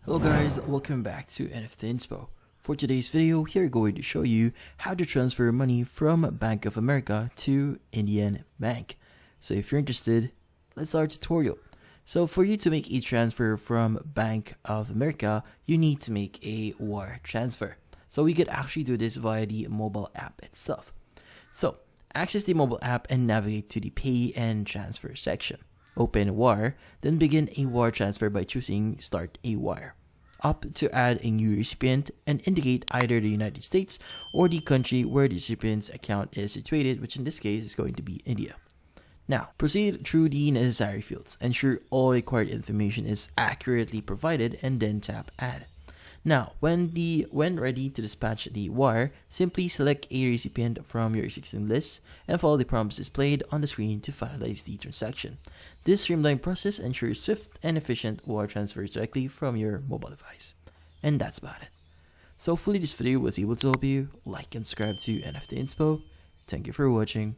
Hello guys, welcome back to NFT Inspo. For today's video, we're going to show you how to transfer money from Bank of America to Indian Bank. So if you're interested, let's start the tutorial. So for you to make a transfer from Bank of America, you need to make a wire transfer. So we could actually do this via the mobile app itself. So access the mobile app and navigate to the Pay and Transfer section. Open Wire, then begin a wire transfer by choosing Start a Wire. Opt to add a new recipient and indicate either the United States or the country where the recipient's account is situated, which in this case is going to be India. Now, proceed through the necessary fields. Ensure all required information is accurately provided and then tap Add. Now, when ready to dispatch the wire, simply select a recipient from your existing list and follow the prompts displayed on the screen to finalize the transaction. This streamlined process ensures swift and efficient wire transfers directly from your mobile device. And that's about it. So hopefully this video was able to help you. Like and subscribe to NFT Inspo. Thank you for watching.